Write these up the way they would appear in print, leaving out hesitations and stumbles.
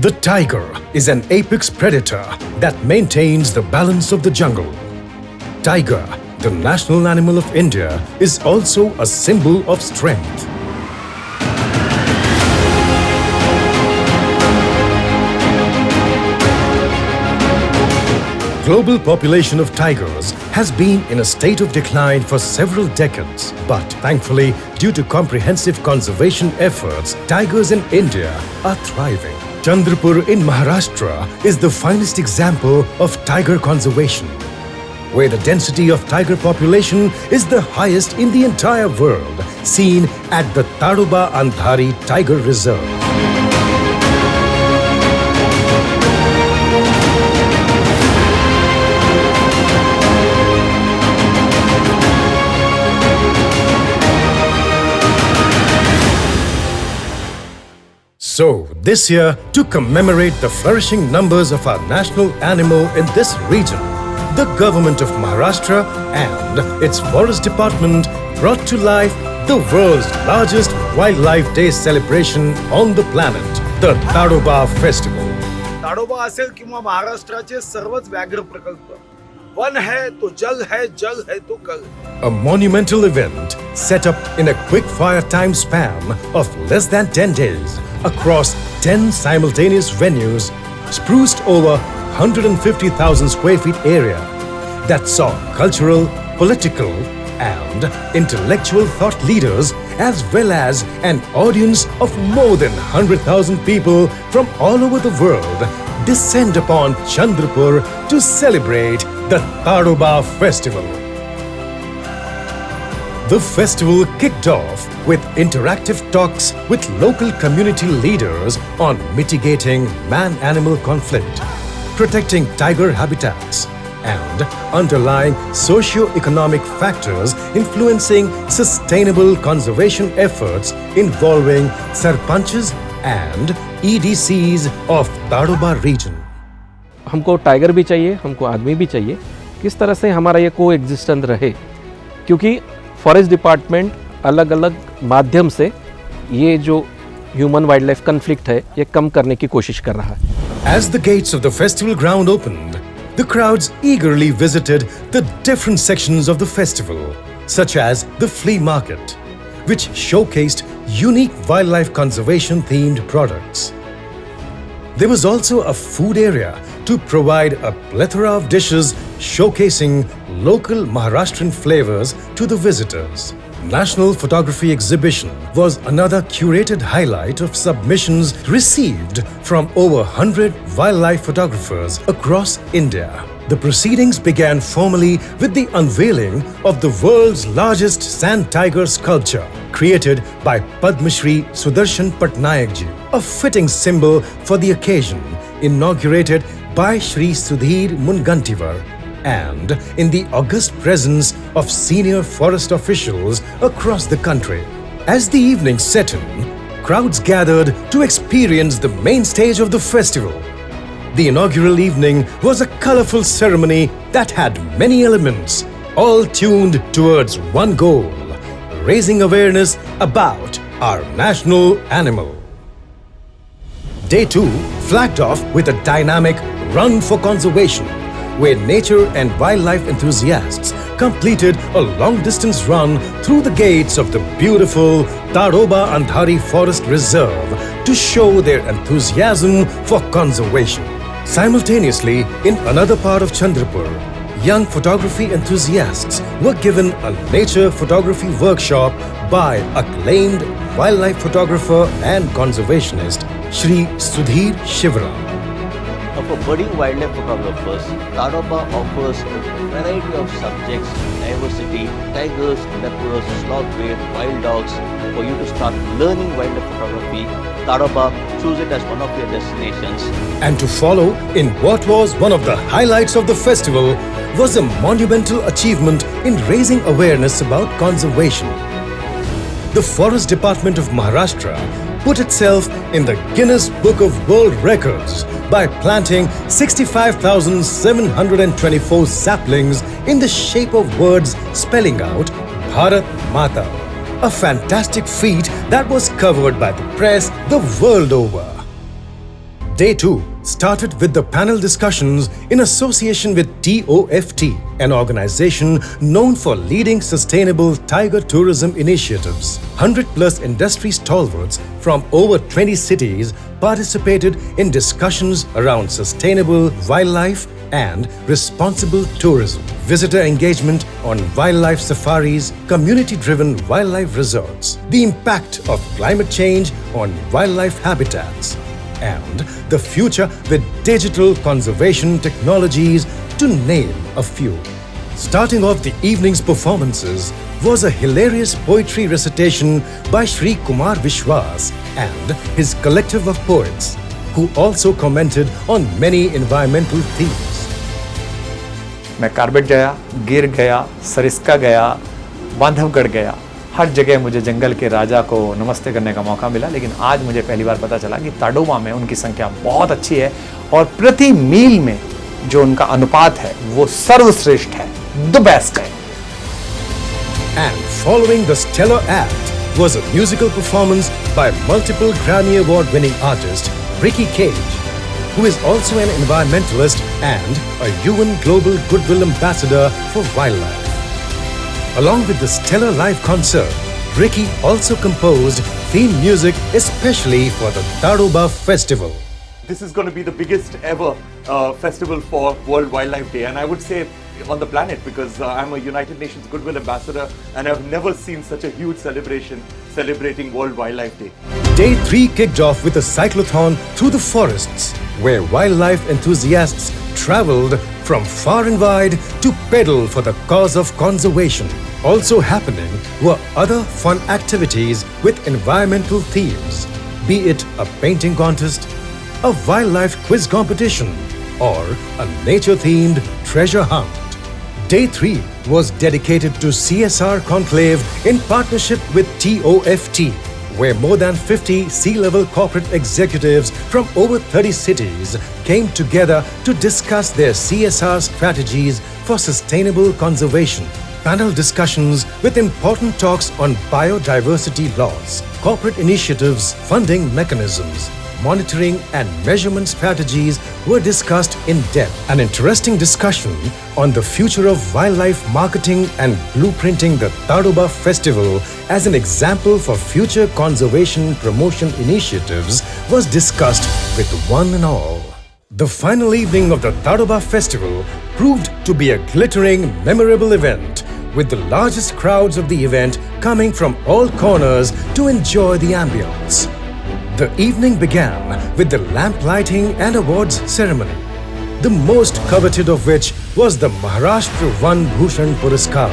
The tiger is an apex predator that maintains the balance of the jungle. Tiger, the national animal of India, is also a symbol of strength. Global population of tigers has been in a state of decline for several decades, but thankfully, due to comprehensive conservation efforts, tigers in India are thriving. Chandrapur in Maharashtra is the finest example of tiger conservation, where the density of tiger population is the highest in the entire world, seen at the Tadoba Tiger Reserve. So, this year, to commemorate the flourishing numbers of our national animal in this region, the government of Maharashtra and its forest department brought to life the world's largest wildlife day celebration on the planet, the Tadoba Festival. Tadoba असेल किंवा महाराष्ट्राचे सर्वच व्याघ्र प्रकल्प, one है तो जल है तो कल. A monumental event set up in a quick-fire time span of less than 10 days across 10 simultaneous venues, spruced over 150,000 square feet area that saw cultural, political and intellectual thought leaders as well as an audience of more than 100,000 people from all over the world descend upon Chandrapur to celebrate the Tadoba Festival. The festival kicked off with interactive talks with local community leaders on mitigating man-animal conflict, protecting tiger habitats, and underlying socio-economic factors influencing sustainable conservation efforts involving sarpanches and EDCs of Tadoba region. हमको tiger भी चाहिए, हमको आदमी भी चाहिए. किस तरह से हमारा ये को एग्जिस्टेंस रहे, क्योंकि फॉरेस्ट डिपार्टमेंट अलग अलग माध्यम से ये जो ह्यूमन वाइल्ड लाइफ कन्फ्लिक्ट है ये कम करने की कोशिश कर रहा है. As the gates of the festival ground opened, the crowds eagerly visited the different sections of the festival, such as the flea market, which showcased unique wildlife conservation themed products. There was also a food area to provide a plethora of dishes showcasing local Maharashtrian flavors to the visitors. National Photography Exhibition was another curated highlight of submissions received from over 100 wildlife photographers across India. The proceedings began formally with the unveiling of the world's largest sand tiger sculpture, created by Padma Shree Sudarshan Pattnaik, a fitting symbol for the occasion, inaugurated by Shri Sudhir Mungantivar, and in the august presence of senior forest officials across the country. As the evening set in, crowds gathered to experience the main stage of the festival. The inaugural evening was a colorful ceremony that had many elements, all tuned towards one goal: raising awareness about our national animal. Day 2 flagged off with a dynamic Run for Conservation, where nature and wildlife enthusiasts completed a long-distance run through the gates of the beautiful Tadoba Forest Reserve to show their enthusiasm for conservation. Simultaneously, in another part of Chandrapur, young photography enthusiasts were given a nature photography workshop by acclaimed wildlife photographer and conservationist Shri Sudhir Shivram. For budding wildlife photographers, Tadoba offers a variety of subjects, diversity, tigers, leopards, sloth-bear, wild dogs. For you to start learning wildlife photography, Tadoba, choose it as one of your destinations. And to follow in what was one of the highlights of the festival was a monumental achievement in raising awareness about conservation. The Forest Department of Maharashtra put itself in the Guinness Book of World Records by planting 65,724 saplings in the shape of words spelling out Bharat Mata, a fantastic feat that was covered by the press the world over. Day 2 started with the panel discussions in association with TOFT, an organization known for leading sustainable tiger tourism initiatives. 100+ industry stalwarts from over 20 cities participated in discussions around sustainable wildlife and responsible tourism, visitor engagement on wildlife safaris, community-driven wildlife resorts, the impact of climate change on wildlife habitats, and the future with digital conservation technologies, to name a few. Starting off the evening's performances was a hilarious poetry recitation by Shri Kumar Vishwas and his collective of poets, who also commented on many environmental themes. मैं Corbett गया, गिर गया, सरिस्का गया, बांधवगढ़ गया, हर जगह मुझे जंगल के राजा को नमस्ते करने का मौका मिला। लेकिन आज मुझे पहली बार पता चला कि ताडोबा में उनकी संख्या बहुत अच्छी है और प्रति मील में जो उनका अनुपात है वो सर्वश्रेष्ठ है, द बेस्ट है। And following the stellar act was a musical performance by multiple Grammy Award-winning artist Ricky Cage, who is also an environmentalist and a UN Global Goodwill Ambassador for Wildlife. Along with the stellar live concert, Ricky also composed theme music especially for the Tadoba Festival. This is going to be the biggest ever festival for World Wildlife Day, and I would say on the planet, because I'm a United Nations Goodwill Ambassador and I've never seen such a huge celebration celebrating World Wildlife Day. Day 3 kicked off with a cyclothon through the forests, where wildlife enthusiasts travelled from far and wide to pedal for the cause of conservation. Also happening were other fun activities with environmental themes, be it a painting contest, a wildlife quiz competition, or a nature-themed treasure hunt. Day 3 was dedicated to CSR Conclave in partnership with TOFT, where more than 50 C-level corporate executives from over 30 cities came together to discuss their CSR strategies for sustainable conservation. Panel discussions with important talks on biodiversity laws, corporate initiatives, funding mechanisms, monitoring and measurement strategies were discussed in depth. An interesting discussion on the future of wildlife marketing and blueprinting the Tadoba Festival as an example for future conservation promotion initiatives was discussed with one and all. The final evening of the Tadoba Festival proved to be a glittering, memorable event, with the largest crowds of the event coming from all corners to enjoy the ambience. The evening began with the lamp lighting and awards ceremony, the most coveted of which was the Maharashtra Van Bhushan Puraskar,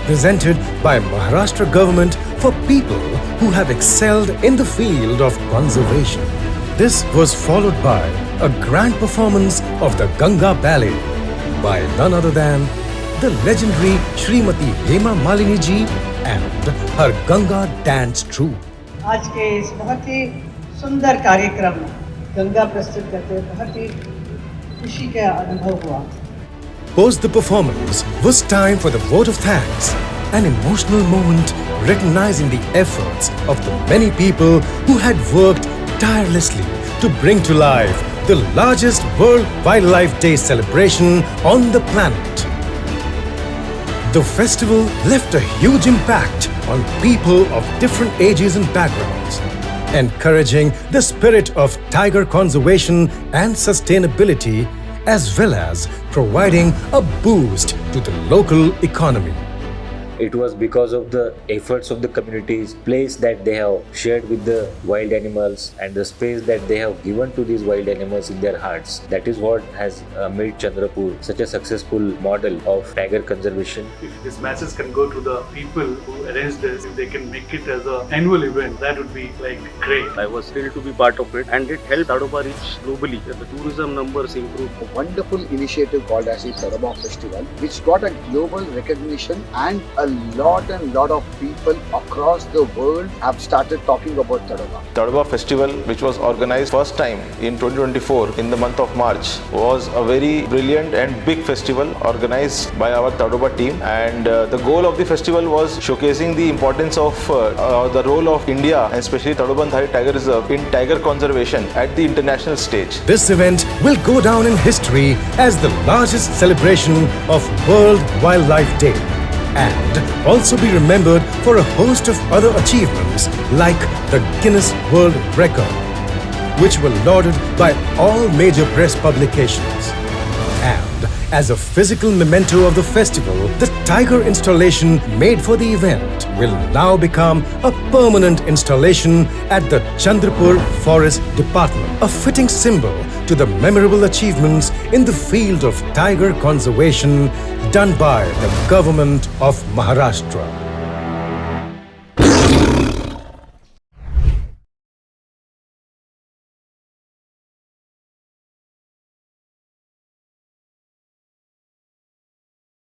presented by Maharashtra government for people who have excelled in the field of conservation. This was followed by a grand performance of the Ganga Ballet by none other than the legendary Shrimati Hema Malini ji and her Ganga dance troupe. आज के इस बहुत ही सुंदर कार्यक्रम गंगा प्रस्तुत करते हुए बहुत ही खुशी का अनुभव हुआ. Post the performance was time for the vote of thanks, an emotional moment recognizing the efforts of the many people who had worked tirelessly to bring to life the largest World Wildlife Day celebration on the planet. The festival left a huge impact on people of different ages and backgrounds, encouraging the spirit of tiger conservation and sustainability, as well as providing a boost to the local economy. It was because of the efforts of the communities, place that they have shared with the wild animals and the space that they have given to these wild animals in their hearts. That is what has made Chandrapur such a successful model of tiger conservation. If this message can go to the people who arranged this, if they can make it as an annual event, that would be great. I was thrilled to be part of it, and it helped Tadoba reach globally. The tourism numbers improved. A wonderful initiative called as the Tadoba Festival, which got a global recognition and a lot and lot of people across the world have started talking about Tadoba. Tadoba Festival, which was organized first time in 2024 in the month of March, was a very brilliant and big festival organized by our Tadoba team, and the goal of the festival was showcasing the importance of the role of India and especially Tadoba Tiger Reserve in tiger conservation at the international stage. This event will go down in history as the largest celebration of World Wildlife Day and also be remembered for a host of other achievements like the Guinness World Record, which were lauded by all major press publications. And as a physical memento of the festival, the tiger installation made for the event will now become a permanent installation at the Chandrapur Forest Department, a fitting symbol to the memorable achievements in the field of tiger conservation done by the government of Maharashtra.